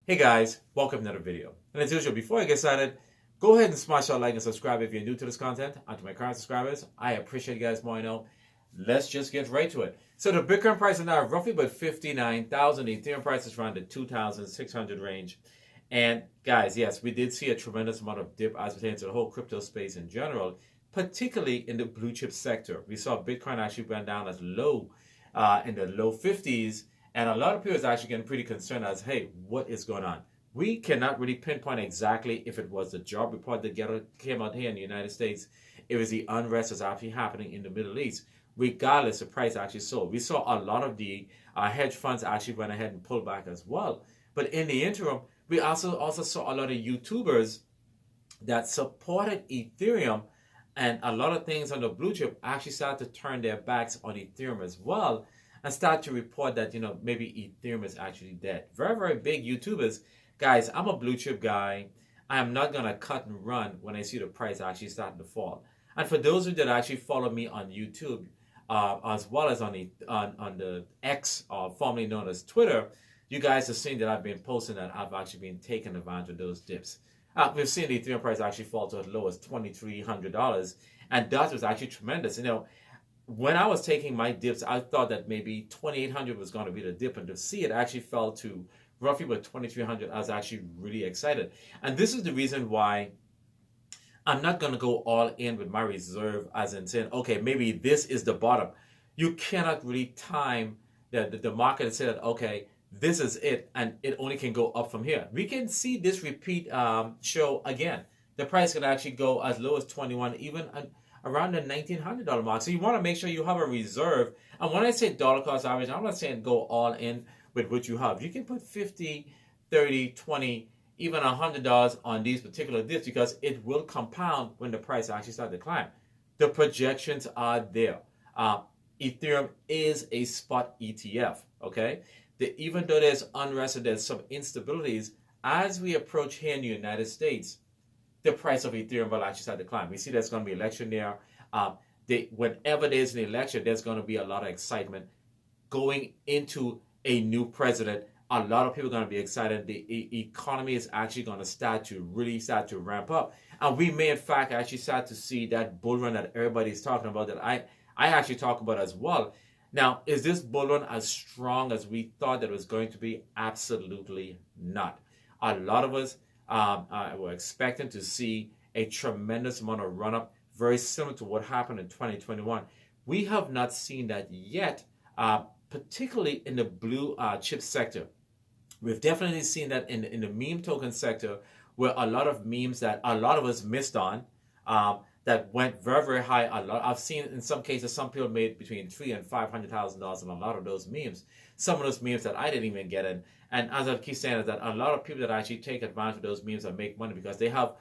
Hey guys, welcome to another video. And as usual, before I get started, go ahead and smash that like and subscribe if you're new to this content. And to my current subscribers, I appreciate you guys more. Let's just get right to it. So the Bitcoin price is now roughly about 59,000. The Ethereum price is around the 2,600 range. And guys, yes, we did see a tremendous amount of dip as pertains to the whole crypto space in general, particularly in the blue chip sector. We saw Bitcoin actually went down as low in the low 50s. And a lot of people is actually getting pretty concerned as, hey, what is going on? We cannot really pinpoint exactly if it was the job report that came out here in the United States. It was the unrest that's actually happening in the Middle East. Regardless, the price actually sold. We saw a lot of the hedge funds actually went ahead and pulled back as well. But in the interim, we also saw a lot of YouTubers that supported Ethereum, and a lot of things on the blue chip actually started to turn their backs on Ethereum as well, and start to report that, maybe Ethereum is actually dead. Very, very big YouTubers. Guys, I'm a blue chip guy. I am not going to cut and run when I see the price actually starting to fall. And for those of you that actually follow me on YouTube, as well as on the X, formerly known as Twitter, you guys have seen that I've been posting that I've actually been taking advantage of those dips. We've seen the Ethereum price actually fall to as low as $2,300, and that was actually tremendous. When I was taking my dips, I thought that maybe 2,800 was going to be the dip, and to see it actually fell to roughly about 2,300, I was actually really excited. And this is the reason why I'm not going to go all in with my reserve, as in saying, okay, maybe this is the bottom. You cannot really time the market and say that, okay, this is it, and it only can go up from here. We can see this repeat show again. The price can actually go as low as 21, even around the $1,900 mark. So you want to make sure you have a reserve. And when I say dollar cost average, I'm not saying go all in with what you have. You can put 50, 30, 20, even $100 on these particular dips, because it will compound when the price actually starts to climb. The projections are there. Ethereum is a spot ETF, okay? Even though there's unrest and there's some instabilities, as we approach here in the United States, the price of Ethereum will actually start to climb. We see there's going to be an election there. Whenever there's an election, there's going to be a lot of excitement going into a new president. A lot of people are going to be excited. The economy is actually going to really start to ramp up. And we may, in fact, actually start to see that bull run that everybody's talking about, that I actually talk about as well. Now, is this bull run as strong as we thought that it was going to be? Absolutely not. A lot of us we're expecting to see a tremendous amount of run-up, very similar to what happened in 2021. We have not seen that yet, particularly in the blue chip sector. We've definitely seen that in the meme token sector, where a lot of memes that a lot of us missed on, that went very, very high. I've seen in some cases, some people made between $300,000 and $500,000 on a lot of those memes. Some of those memes that I didn't even get in. And as I keep saying, is that a lot of people that actually take advantage of those memes and make money because they have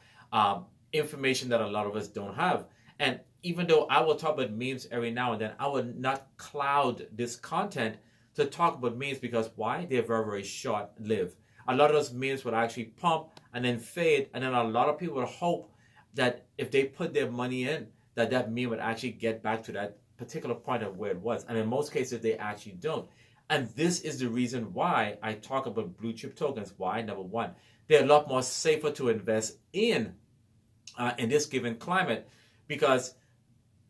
information that a lot of us don't have. And even though I will talk about memes every now and then, I will not cloud this content to talk about memes, because why? They're very, very short-lived. A lot of those memes will actually pump and then fade, and then a lot of people will hope that if they put their money in, that meme would actually get back to that particular point of where it was. And in most cases, they actually don't. And this is the reason why I talk about blue chip tokens. Why? Number one, they're a lot more safer to invest in this given climate, because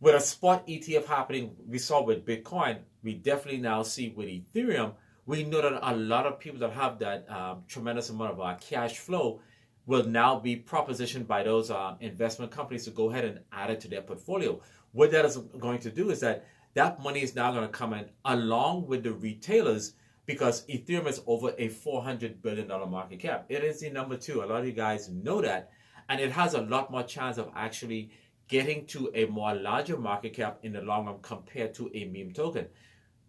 with a spot ETF happening, we saw with Bitcoin, we definitely now see with Ethereum, we know that a lot of people that have that tremendous amount of cash flow will now be propositioned by those investment companies to go ahead and add it to their portfolio. What that is going to do is that money is now going to come in along with the retailers, because Ethereum is over a $400 billion market cap. It is the number two. A lot of you guys know that. And it has a lot more chance of actually getting to a more larger market cap in the long run compared to a meme token.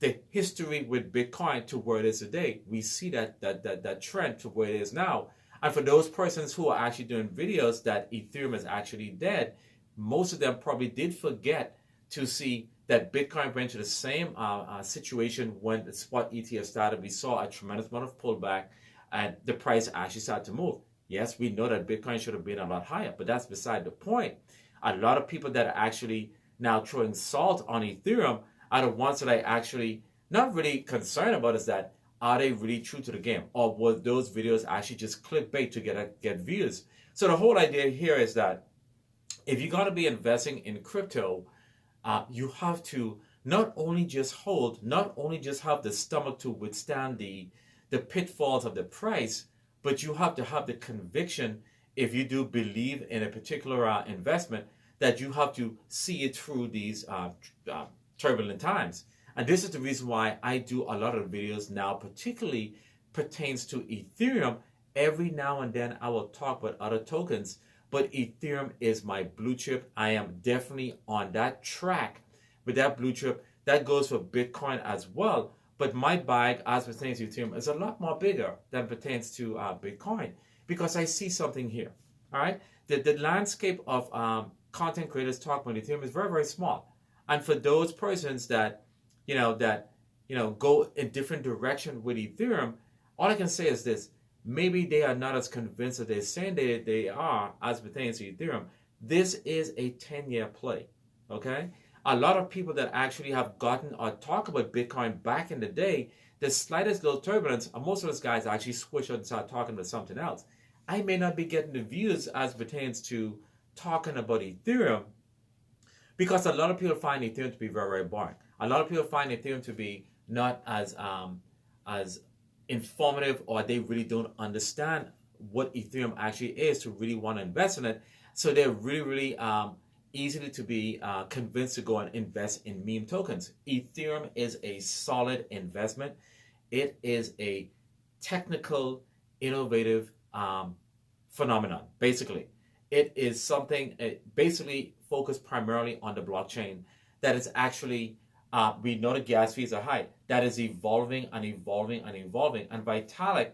The history with Bitcoin to where it is today, we see that trend to where it is now. And for those persons who are actually doing videos that Ethereum is actually dead, most of them probably did forget to see that Bitcoin went to the same situation when the spot ETF started. We saw a tremendous amount of pullback, and the price actually started to move. Yes, we know that Bitcoin should have been a lot higher, but that's beside the point. A lot of people that are actually now throwing salt on Ethereum are the ones that I actually not really concerned about, is that are they really true to the game, or was those videos actually just clickbait to get views? So the whole idea here is that if you're going to be investing in crypto, you have to not only just hold, not only just have the stomach to withstand the pitfalls of the price, but you have to have the conviction, if you do believe in a particular investment, that you have to see it through these turbulent times. And this is the reason why I do a lot of videos now, particularly pertains to Ethereum. Every now and then I will talk about other tokens, but Ethereum is my blue chip. I am definitely on that track with that blue chip. That goes for Bitcoin as well. But my bag, as pertains to Ethereum, is a lot more bigger than pertains to Bitcoin, because I see something here. All right, the landscape of content creators talk about Ethereum is very, very small. And for those persons that go in different direction with Ethereum, all I can say is this: maybe they are not as convinced as they're saying they are as pertains to Ethereum. This is a 10-year play, okay? A lot of people that actually have gotten or talk about Bitcoin back in the day, the slightest little turbulence, most of those guys actually switch out and start talking about something else. I may not be getting the views as pertains to talking about Ethereum, because a lot of people find Ethereum to be very, very boring. A lot of people find Ethereum to be not as informative, or they really don't understand what Ethereum actually is to really want to invest in it. So they're really, really easily to be convinced to go and invest in meme tokens. Ethereum is a solid investment. It is a technical, innovative phenomenon, basically. It is something basically focused primarily on the blockchain that is actually, we know the gas fees are high, that is evolving and evolving and evolving. And Vitalik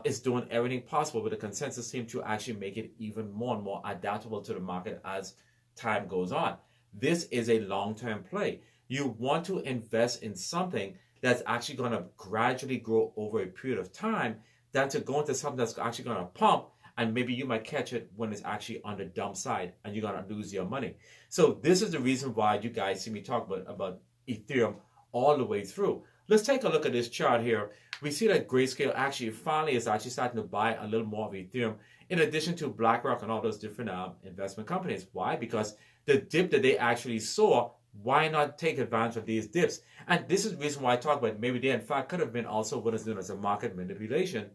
is doing everything possible with the consensus team to actually make it even more and more adaptable to the market as time goes on. This is a long-term play. You want to invest in something that's actually going to gradually grow over a period of time than to go into something that's actually going to pump, and maybe you might catch it when it's actually on the dump side and you're going to lose your money. So this is the reason why you guys see me talk about Ethereum all the way through. Let's take a look at this chart here. We see that Grayscale actually finally is actually starting to buy a little more of Ethereum, in addition to BlackRock and all those different investment companies. Why? Because the dip that they actually saw, why not take advantage of these dips? And this is the reason why I talk about maybe they in fact could have been also what is known as a market manipulation.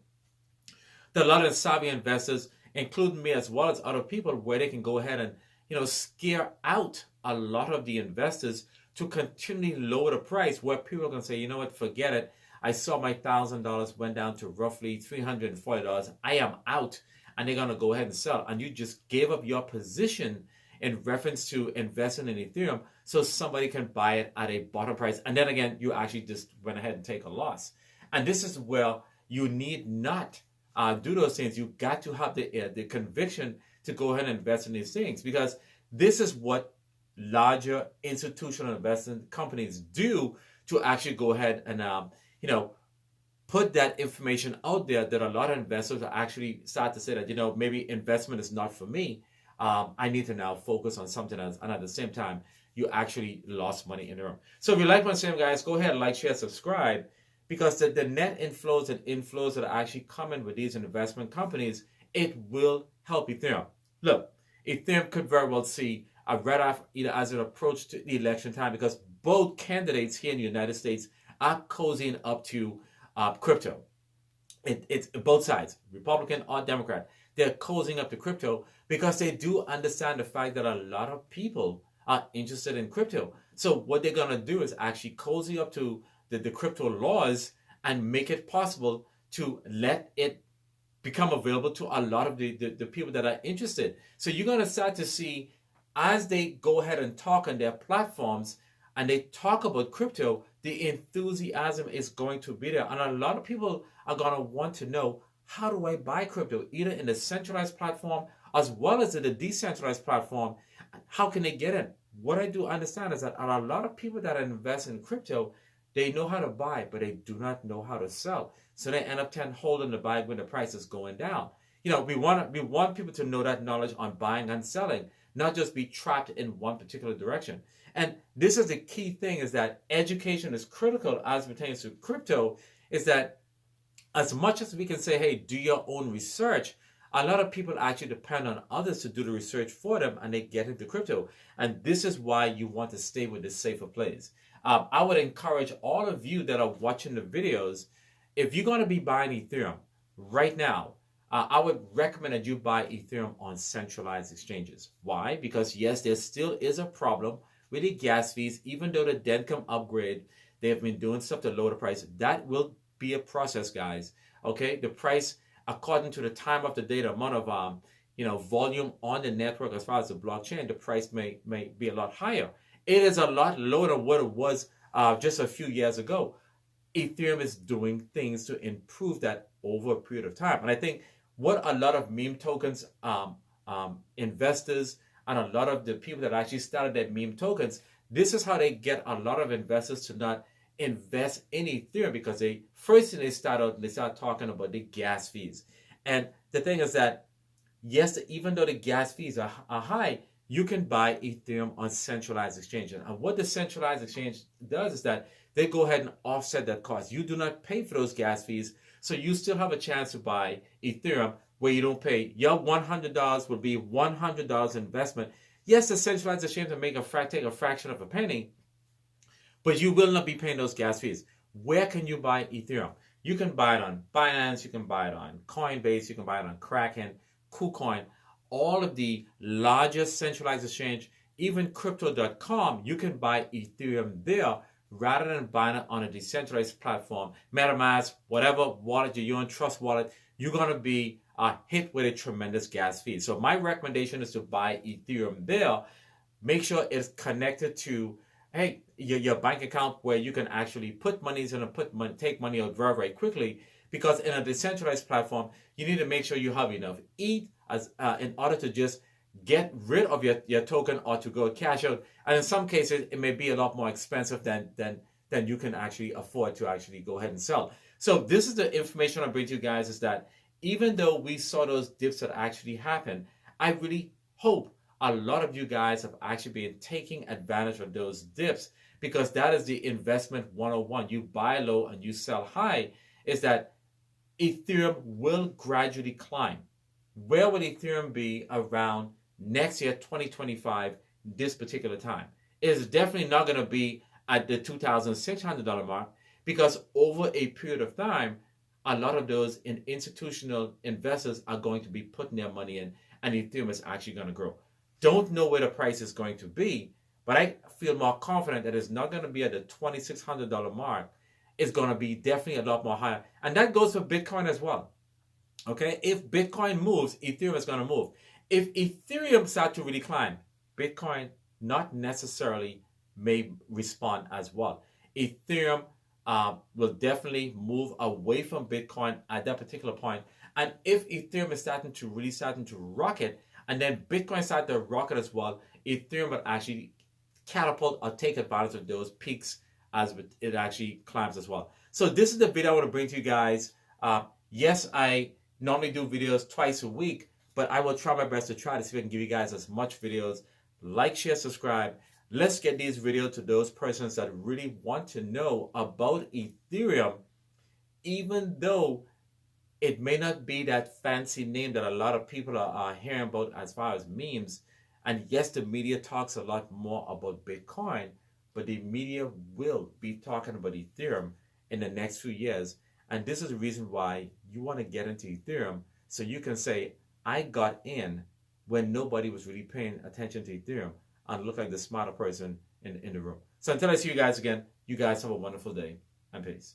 That a lot of savvy investors, including me as well as other people, where they can go ahead and scare out a lot of the investors to continually lower the price, where people are going to say, you know what, forget it. I saw my $1,000 went down to roughly $340. I am out. And they're going to go ahead and sell. And you just gave up your position in reference to investing in Ethereum so somebody can buy it at a bottom price. And then again, you actually just went ahead and take a loss. And this is where you need not do those things. You got to have the conviction to go ahead and invest in these things, because this is what larger institutional investment companies do to actually go ahead and put that information out there, that a lot of investors are actually start to say that, maybe investment is not for me. I need to now focus on something else. And at the same time, you actually lost money in the room. So if you like what I'm saying, guys, go ahead and like, share, subscribe, because the net inflows and inflows that are actually coming with these investment companies, it will help Ethereum. Look, Ethereum could very well see a red off either as it approaches to the election time, because both candidates here in the United States are cozying up to crypto. It's both sides, Republican or Democrat. They're cozying up to crypto because they do understand the fact that a lot of people are interested in crypto. So what they're going to do is actually cozy up to the crypto laws and make it possible to let it become available to a lot of the people that are interested. So you're going to start to see, as they go ahead and talk on their platforms and they talk about crypto, the enthusiasm is going to be there. And a lot of people are going to want to know, how do I buy crypto? Either in the centralized platform as well as in the decentralized platform. How can they get in? What I do understand is that a lot of people that invest in crypto, they know how to buy, but they do not know how to sell. So they end up holding the bag when the price is going down. We want people to know that knowledge on buying and selling, not just be trapped in one particular direction. And this is the key thing, is that education is critical as it pertains to crypto, is that as much as we can say, hey, do your own research, a lot of people actually depend on others to do the research for them, and they get into crypto. And this is why you want to stay with the safer plays. I would encourage all of you that are watching the videos, if you're going to be buying Ethereum right now, I would recommend that you buy Ethereum on centralized exchanges. Why? Because yes, there still is a problem with the gas fees. Even though the Dencom upgrade, they have been doing stuff to lower the price. That will be a process, guys. Okay, the price, according to the time of the day, the amount of volume on the network as far as the blockchain, the price may be a lot higher. It is a lot lower than what it was just a few years ago. Ethereum is doing things to improve that over a period of time. And I think what a lot of meme tokens investors and a lot of the people that actually started that meme tokens, this is how they get a lot of investors to not invest in Ethereum, because they start talking about the gas fees. And the thing is that, yes, even though the gas fees are high, you can buy Ethereum on centralized exchange. And what the centralized exchange does is that they go ahead and offset that cost. You do not pay for those gas fees, so you still have a chance to buy Ethereum where you don't pay. Your $100 will be $100 investment. Yes, the centralized exchange will take a fraction of a penny, but you will not be paying those gas fees. Where can you buy Ethereum? You can buy it on Binance, you can buy it on Coinbase, you can buy it on Kraken, KuCoin, all of the largest centralized exchange, even crypto.com, you can buy Ethereum there rather than buying it on a decentralized platform. MetaMask, whatever wallet you're on, Trust Wallet, you're going to be hit with a tremendous gas fee. So my recommendation is to buy Ethereum there. Make sure it's connected to your bank account where you can actually put monies in and take money out very, very quickly. Because in a decentralized platform, you need to make sure you have enough ETH in order to just get rid of your token or to go cash out. And in some cases, it may be a lot more expensive than you can actually afford to actually go ahead and sell. So this is the information I bring to you guys, is that even though we saw those dips that actually happened, I really hope a lot of you guys have actually been taking advantage of those dips, because that is the investment 101. You buy low and you sell high, is that Ethereum will gradually climb. Where will Ethereum be around next year, 2025, this particular time? It is definitely not going to be at the $2,600 mark, because over a period of time, a lot of those institutional investors are going to be putting their money in, and Ethereum is actually going to grow. Don't know where the price is going to be, but I feel more confident that it's not going to be at the $2,600 mark. It's going to be definitely a lot more higher. And that goes for Bitcoin as well. Okay, if Bitcoin moves, Ethereum is going to move. If Ethereum starts to really climb, Bitcoin not necessarily may respond as well. Ethereum will definitely move away from Bitcoin at that particular point. And if Ethereum is starting to rocket, and then Bitcoin starts to rocket as well, Ethereum will actually catapult or take advantage of those peaks as it actually climbs as well. So this is the video I want to bring to you guys. Yes, I normally do videos twice a week, but I will try my best to see if I can give you guys as much videos. Like, share, subscribe. Let's get these videos to those persons that really want to know about Ethereum, even though it may not be that fancy name that a lot of people are hearing about as far as memes. And yes, the media talks a lot more about Bitcoin, but the media will be talking about Ethereum in the next few years. And this is the reason why you want to get into Ethereum, so you can say, I got in when nobody was really paying attention to Ethereum, and look like the smarter person in the room. So until I see you guys again, you guys have a wonderful day, and peace.